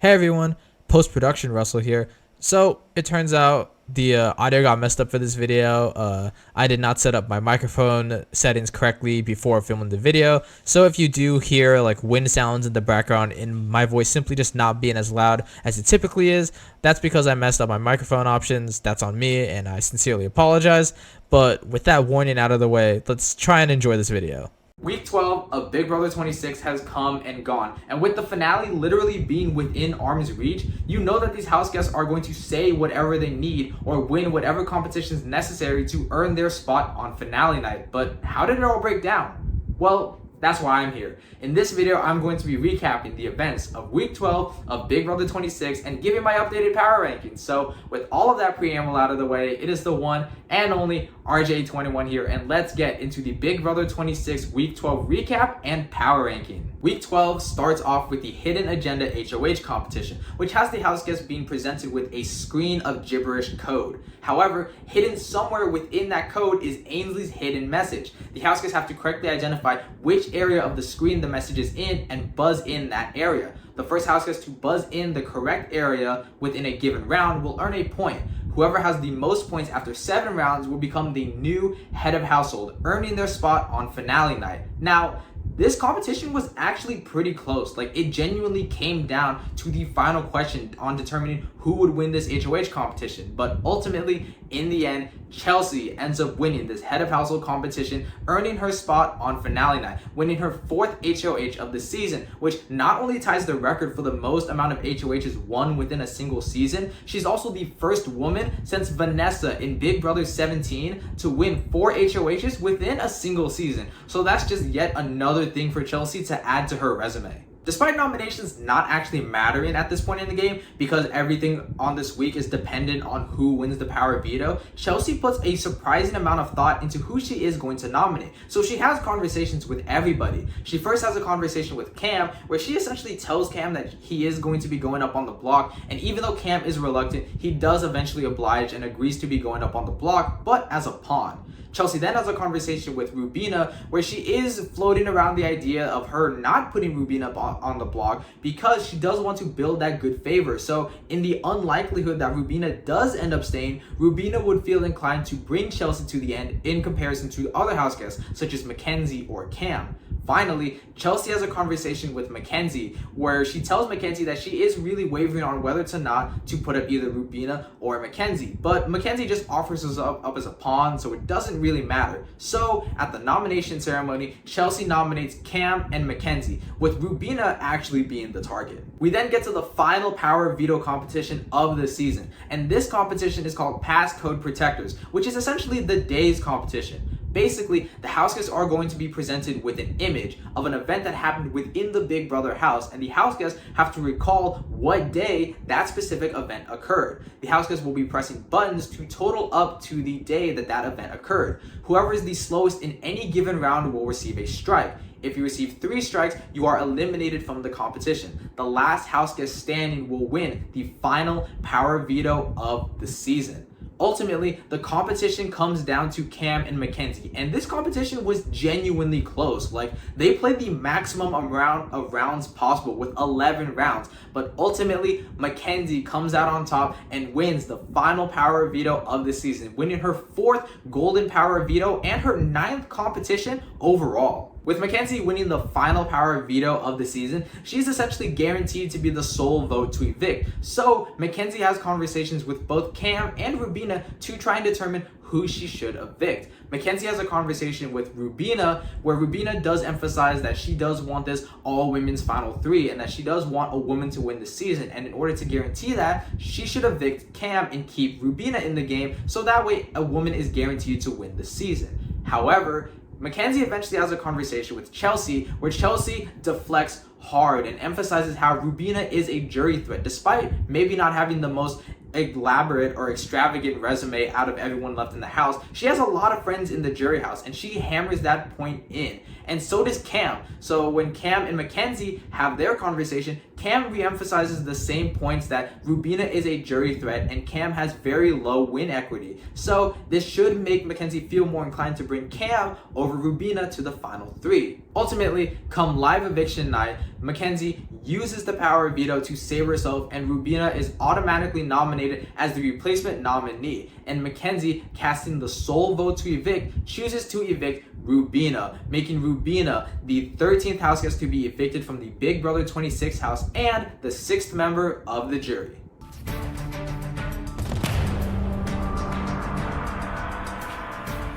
Hey everyone, post-production Russell here. So it turns out the audio got messed up for this video. I did not set up my microphone settings correctly before filming the video. So if you do hear like wind sounds in the background and my voice simply just not being as loud as it typically is, that's because I messed up my microphone options. That's on me and I sincerely apologize. But with that warning out of the way, let's try and enjoy this video. Week 12 of Big Brother 26 has come and gone, and with the finale literally being within arm's reach, you know that these house guests are going to say whatever they need or win whatever competitions necessary to earn their spot on finale night. But how did it all break down? Well, that's why I'm here. In this video, I'm going to be recapping the events of Week 12 of Big Brother 26 and giving my updated power rankings. So with all of that preamble out of the way, it is the one and only RJ21 here, and let's get into the Big Brother 26 Week 12 recap and power ranking. Week 12 starts off with the Hidden Agenda HOH competition, which has the house guests being presented with a screen of gibberish code. However, hidden somewhere within that code is Ainsley's hidden message. The house guests have to correctly identify which area of the screen the message is in and buzz in that area. The first house guest to buzz in the correct area within a given round will earn a point. Whoever has the most points after 7 rounds will become the new head of household, earning their spot on finale night. Now, this competition was actually pretty close. Like, it genuinely came down to the final question on determining who would win this HOH competition. But ultimately, in the end, Chelsie ends up winning this head of household competition, earning her spot on finale night, winning her 4th HOH of the season, which not only ties the record for the most amount of HOHs won within a single season, she's also the first woman since Vanessa in Big Brother 17 to win 4 HOHs within a single season. So that's just yet another thing for Chelsie to add to her resume. Despite nominations not actually mattering at this point in the game, because everything on this week is dependent on who wins the power veto, Chelsie puts a surprising amount of thought into who she is going to nominate. So she has conversations with everybody. She first has a conversation with Cam, where she essentially tells Cam that he is going to be going up on the block, and even though Cam is reluctant, he does eventually oblige and agrees to be going up on the block, but as a pawn. Chelsie then has a conversation with Rubina, where she is floating around the idea of her not putting Rubina up on the block because she does want to build that good favor. So in the unlikelihood that Rubina does end up staying, Rubina would feel inclined to bring Chelsie to the end in comparison to other house guests such as Makensy or Cam. Finally, Chelsie has a conversation with Makensy where she tells Makensy that she is really wavering on whether to not to put up either Rubina or Makensy. But Makensy just offers us up as a pawn, so it doesn't really matter. So at the nomination ceremony, Chelsie nominates Cam and Makensy, with Rubina actually being the target. We then get to the final power veto competition of the season, and this competition is called Passcode Protectors, which is essentially the day's competition. Basically, the house guests are going to be presented with an image of an event that happened within the Big Brother house, and the house guests have to recall what day that specific event occurred. The house guests will be pressing buttons to total up to the day that that event occurred. Whoever is the slowest in any given round will receive a strike. If you receive 3 strikes, you are eliminated from the competition. The last house guest standing will win the final power veto of the season. Ultimately, the competition comes down to Cam and Makensy, and this competition was genuinely close. Like, they played the maximum amount of rounds possible with 11 rounds, but ultimately, Makensy comes out on top and wins the final power veto of the season, winning her 4th golden power veto and her 9th competition overall. With Makensy winning the final power veto of the season, she's essentially guaranteed to be the sole vote to evict. So Makensy has conversations with both Cam and Rubina to try and determine who she should evict. Makensy has a conversation with Rubina where Rubina does emphasize that she does want this all women's final 3 and that she does want a woman to win the season, and in order to guarantee that, she should evict Cam and keep Rubina in the game so that way a woman is guaranteed to win the season. However, Makensy eventually has a conversation with Chelsie where Chelsie deflects hard and emphasizes how Rubina is a jury threat despite maybe not having the most elaborate or extravagant resume out of everyone left in the house. She has a lot of friends in the jury house, and she hammers that point in, and so does Cam. So when Cam and Makensy have their conversation, Cam reemphasizes the same points that Rubina is a jury threat and Cam has very low win equity. So this should make Makensy feel more inclined to bring Cam over Rubina to the final 3. Ultimately, come live eviction night, Makensy uses the power of veto to save herself and Rubina is automatically nominated as the replacement nominee. And Makensy, casting the sole vote to evict, chooses to evict Rubina, making Rubina the 13th house guest to be evicted from the Big Brother 26 house and the 6th member of the jury.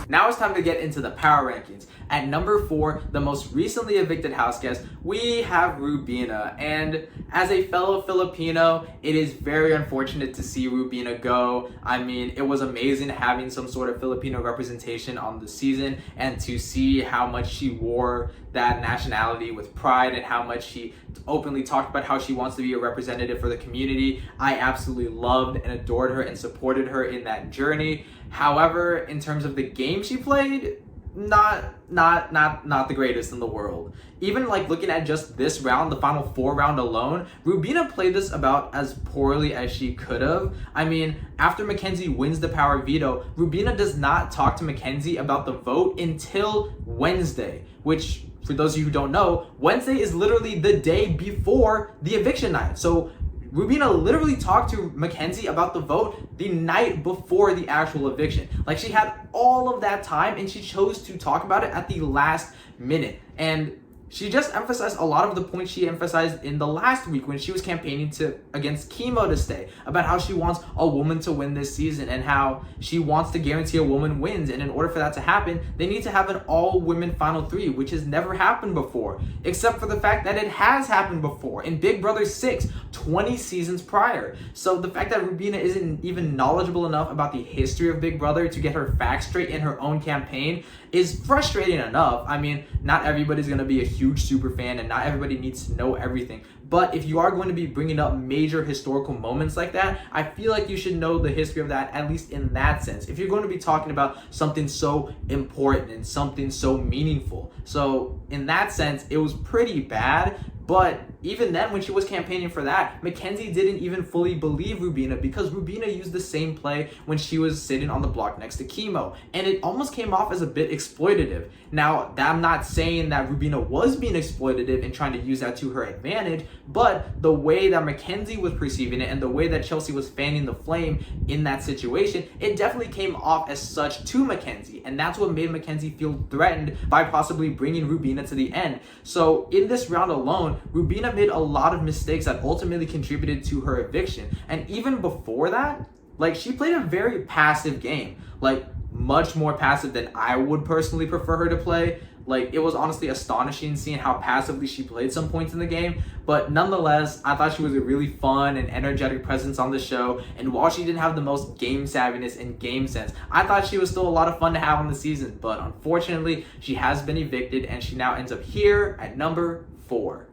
Now it's time to get into the power rankings. At number 4, the most recently evicted house guest, we have Rubina. And as a fellow Filipino, it is very unfortunate to see Rubina go. I mean, it was amazing having some sort of Filipino representation on the season and to see how much she wore that nationality with pride and how much she openly talked about how she wants to be a representative for the community. I absolutely loved and adored her and supported her in that journey. However, in terms of the game she played, not the greatest in the world. Even like looking at just this round, the final 4 round alone, Rubina played this about as poorly as she could have. I mean, after Makensy wins the power veto, Rubina does not talk to Makensy about the vote until Wednesday, which for those of you who don't know, Wednesday is literally the day before the eviction night. So Rubina literally talked to Makensy about the vote the night before the actual eviction. Like, she had all of that time and she chose to talk about it at the last minute. And she just emphasized a lot of the points she emphasized in the last week when she was campaigning against Chemo to stay, about how she wants a woman to win this season and how she wants to guarantee a woman wins. And in order for that to happen, they need to have an all-women final 3, which has never happened before, except for the fact that it has happened before in Big Brother 6, 20 seasons prior. So the fact that Rubina isn't even knowledgeable enough about the history of Big Brother to get her facts straight in her own campaign is frustrating enough. I mean, not everybody's going to be a huge super fan and not everybody needs to know everything. But if you are going to be bringing up major historical moments like that, I feel like you should know the history of that, at least in that sense. If you're going to be talking about something so important and something so meaningful. So in that sense, it was pretty bad. But even then, when she was campaigning for that, Makensy didn't even fully believe Rubina because Rubina used the same play when she was sitting on the block next to Chemo. And it almost came off as a bit exploitative. Now, I'm not saying that Rubina was being exploitative and trying to use that to her advantage, but the way that Makensy was perceiving it and the way that Chelsie was fanning the flame in that situation, it definitely came off as such to Makensy. And that's what made Makensy feel threatened by possibly bringing Rubina to the end. So in this round alone, Rubina made a lot of mistakes that ultimately contributed to her eviction. And even before that, like, she played a very passive game, like much more passive than I would personally prefer her to play. Like, it was honestly astonishing seeing how passively she played some points in the game. But nonetheless, I thought she was a really fun and energetic presence on the show. And while she didn't have the most game savviness and game sense, I thought she was still a lot of fun to have on the season. But unfortunately, she has been evicted and she now ends up here at number 4.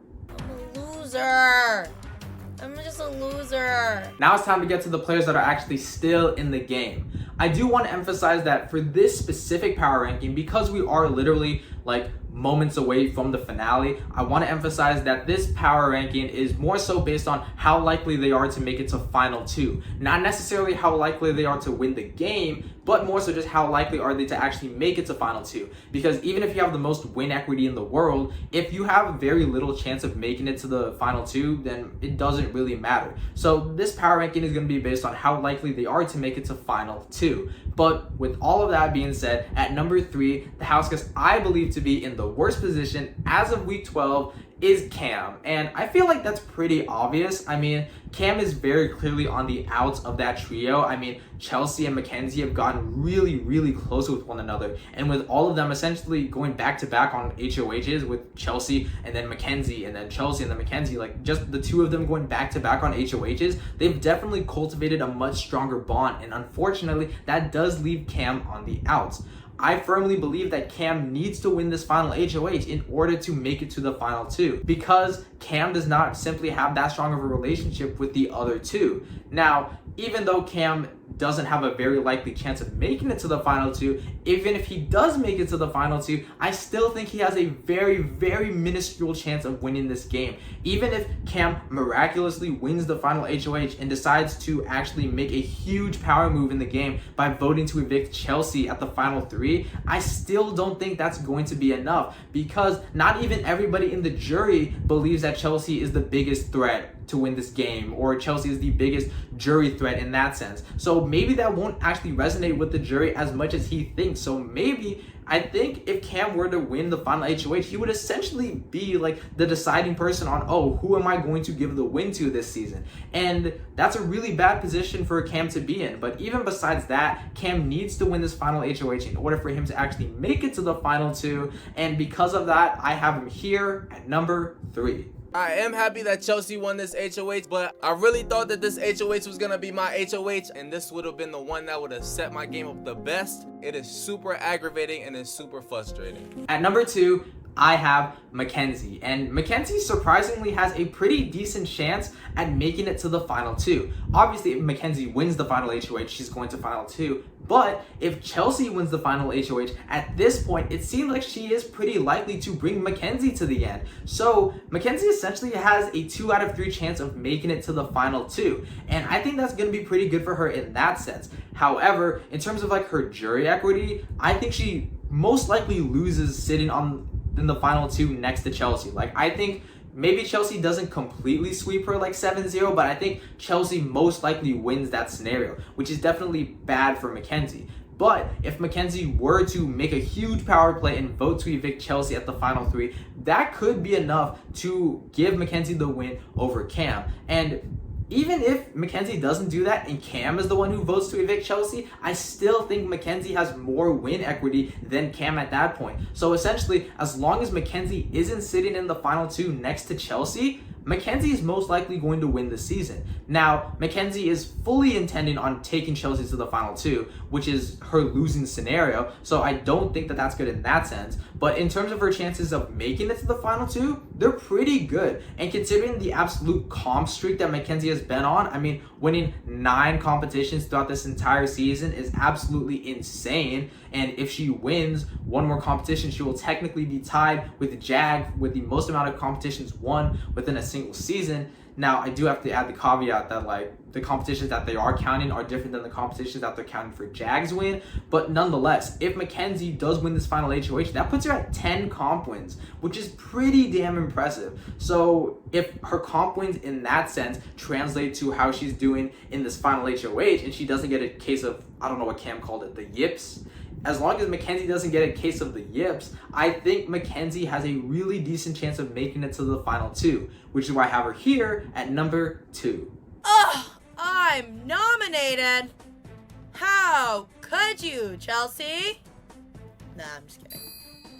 Loser. I'm just a loser. Now it's time to get to the players that are actually still in the game. I do want to emphasize that for this specific power ranking, because we are literally like moments away from the finale, I want to emphasize that this power ranking is more so based on how likely they are to make it to final 2. Not necessarily how likely they are to win the game, but more so just how likely are they to actually make it to final 2. Because even if you have the most win equity in the world, if you have very little chance of making it to the final 2, then it doesn't really matter. So this power ranking is going to be based on how likely they are to make it to final 2. But with all of that being said, at number 3, the house guest I believe to be in the worst position as of week 12 is Cam. And I feel like that's pretty obvious. I mean, Cam is very clearly on the outs of that trio. I mean, Chelsie and Makensy have gotten really close with one another. And with all of them essentially going back to back on HOHs with Chelsie and then Makensy and then Chelsie and then Makensy, like just the two of them going back to back on HOHs, they've definitely cultivated a much stronger bond. And unfortunately, that does leave Cam on the outs. I firmly believe that Cam needs to win this final HOH in order to make it to the final two, because Cam does not simply have that strong of a relationship with the other two. Now, even though Cam doesn't have a very likely chance of making it to the final two, even if he does make it to the final two, I still think he has a very, very minuscule chance of winning this game. Even if Cam miraculously wins the final HOH and decides to actually make a huge power move in the game by voting to evict Chelsie at the final three, I still don't think that's going to be enough, because not even everybody in the jury believes that Chelsie is the biggest threat to win this game, or Chelsie is the biggest jury threat in that sense. So maybe that won't actually resonate with the jury as much as he thinks. So maybe, I think if Cam were to win the final HOH, he would essentially be like the deciding person on, oh, who am I going to give the win to this season? And that's a really bad position for Cam to be in. But even besides that, Cam needs to win this final HOH in order for him to actually make it to the final two. And because of that, I have him here at number 3. I am happy that Chelsie won this HOH, but I really thought that this HOH was gonna be my HOH, and this would have been the one that would have set my game up the best. It is super aggravating and it's super frustrating. At number 2, I have Makensy, and Makensy surprisingly has a pretty decent chance at making it to the final two. Obviously, if Makensy wins the final HOH, she's going to final two. But if Chelsie wins the final HOH, at this point, it seems like she is pretty likely to bring Makensy to the end. So Makensy essentially has a 2 out of 3 chance of making it to the final two. And I think that's going to be pretty good for her in that sense. However, in terms of like her jury equity, I think she most likely loses sitting in the final two next to Chelsie. Like, I think maybe Chelsie doesn't completely sweep her like 7-0, but I think Chelsie most likely wins that scenario, which is definitely bad for Makensy. But if Makensy were to make a huge power play and vote to evict Chelsie at the final three, that could be enough to give Makensy the win over Cam. And even if Makensy doesn't do that and Cam is the one who votes to evict Chelsie, I still think Makensy has more win equity than Cam at that point. So essentially, as long as Makensy isn't sitting in the final two next to Chelsie, Makensy is most likely going to win the season. Now, Makensy is fully intending on taking Chelsie to the final two, which is her losing scenario, so I don't think that that's good in that sense. But in terms of her chances of making it to the final two, they're pretty good. And considering the absolute comp streak that Makensy has been on, I mean, winning 9 competitions throughout this entire season is absolutely insane. And if she wins one more competition, she will technically be tied with Jag with the most amount of competitions won within a single season. Now, I do have to add the caveat that like the competitions that they are counting are different than the competitions that they're counting for Jag's win. But nonetheless, if Makensy does win this final HOH, that puts her at 10 comp wins, which is pretty damn impressive. So if her comp wins in that sense translate to how she's doing in this final HOH, and she doesn't get a case of, I don't know what Cam called it, the yips, as long as Makensy doesn't get a case of the yips, I think Makensy has a really decent chance of making it to the final two, which is why I have her here at number 2. Ugh, I'm nominated. How could you, Chelsie? Nah, I'm just kidding.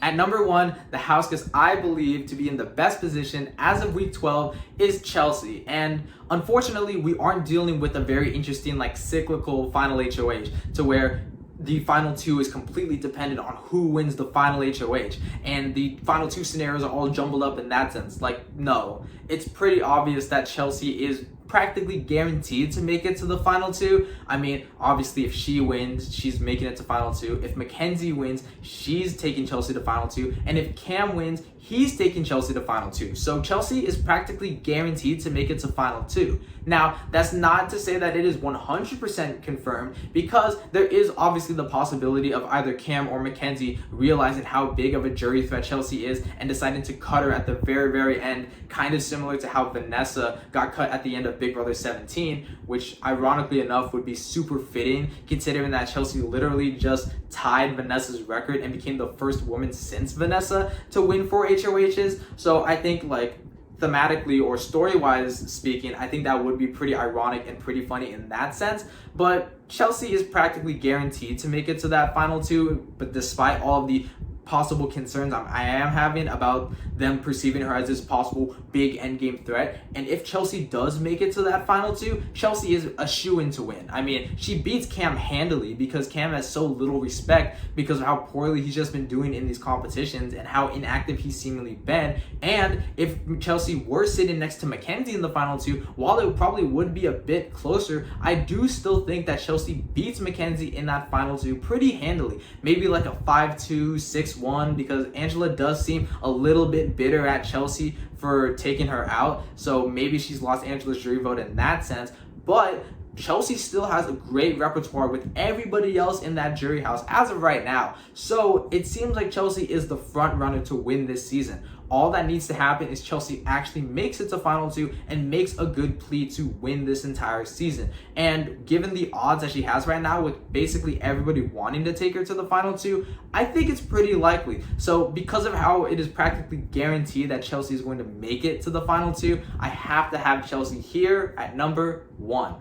At number 1, the HouseGuest I believe to be in the best position as of week 12 is Chelsie. And unfortunately, we aren't dealing with a very interesting like cyclical final HOH to where the final two is completely dependent on who wins the final HOH, and the final two scenarios are all jumbled up in that sense. Like, no, it's pretty obvious that Chelsie is practically guaranteed to make it to the final two. I mean, obviously, if she wins, she's making it to final two. If Makensy wins, she's taking Chelsie to final two. And if Cam wins, he's taking Chelsie to final two. So Chelsie is practically guaranteed to make it to final two. Now, that's not to say that it is 100% confirmed, because there is obviously the possibility of either Cam or Makensy realizing how big of a jury threat Chelsie is and deciding to cut her at the very, very end, kind of similar to how Vanessa got cut at the end of Big Brother 17, which ironically enough would be super fitting considering that Chelsie literally just tied Vanessa's record and became the first woman since Vanessa to win 4 HOHs. So I think like thematically or story-wise speaking, I think that would be pretty ironic and pretty funny in that sense. But Chelsie is practically guaranteed to make it to that final two, but despite all of the possible concerns I am having about them perceiving her as this possible big endgame threat. And if Chelsie does make it to that final 2, Chelsie is a shoo-in to win. I mean, she beats Cam handily because Cam has so little respect because of how poorly he's just been doing in these competitions and how inactive he's seemingly been. And if Chelsie were sitting next to Makensy in the final 2, while it probably would be a bit closer, I do still think that Chelsie beats Makensy in that final 2 pretty handily. Maybe like a 5-2, 6-1, because Angela does seem a little bit bitter at Chelsie for taking her out. So maybe she's lost Angela's jury vote in that sense. But Chelsie still has a great repertoire with everybody else in that jury house as of right now. So it seems like Chelsie is the front runner to win this season. All that needs to happen is Chelsie actually makes it to final 2 and makes a good plea to win this entire season. And given the odds that she has right now, with basically everybody wanting to take her to the final 2, I think it's pretty likely. So because of how it is practically guaranteed that Chelsie is going to make it to the final 2, I have to have Chelsie here at number 1.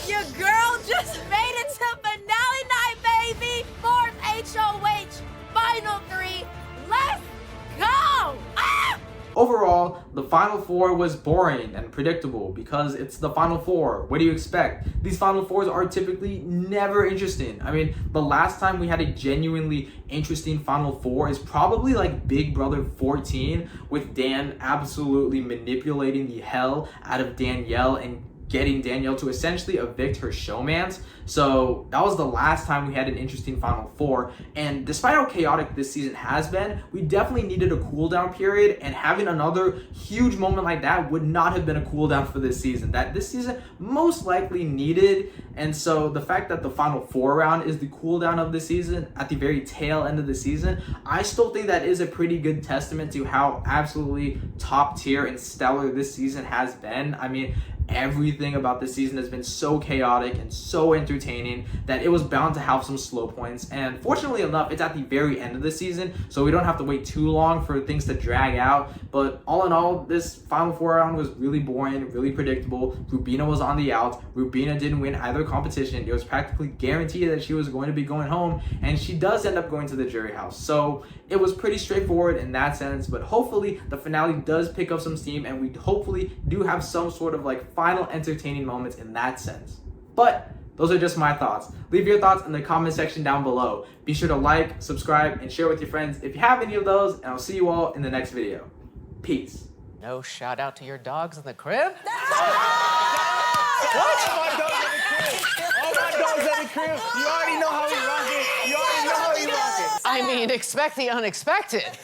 Your girl just made it to finale night, baby! 4th HOH, final 3, let's go! Ah! Overall, the Final Four was boring and predictable because it's the Final Four. What do you expect? These Final Fours are typically never interesting. I mean, the last time we had a genuinely interesting Final Four is probably like Big Brother 14, with Dan absolutely manipulating the hell out of Danielle and getting Danielle to essentially evict her showmans. So that was the last time we had an interesting Final Four. And despite how chaotic this season has been, we definitely needed a cool down period, and having another huge moment like that would not have been a cool down for this season that this season most likely needed. And so the fact that the Final Four round is the cool down of the season at the very tail end of the season, I still think that is a pretty good testament to how absolutely top tier and stellar this season has been. I mean, everything about this season has been so chaotic and so entertaining that it was bound to have some slow points. And fortunately enough, it's at the very end of the season, so we don't have to wait too long for things to drag out. But all in all, this Final Four round was really boring, really predictable. Rubina was on the out. Rubina didn't win either competition. It was practically guaranteed that she was going to be going home, and she does end up going to the jury house. So it was pretty straightforward in that sense, but hopefully the finale does pick up some steam, and we hopefully do have some sort of like final entertaining moments in that sense. But those are just my thoughts. Leave your thoughts in the comment section down below. Be sure to like, subscribe, and share with your friends if you have any of those, and I'll see you all in the next video. Peace. No shout out to your dogs in the crib? What? My dog's in the crib. All my dogs in the crib. You already know how we rock it. You already know how we rock it. I mean, expect the unexpected.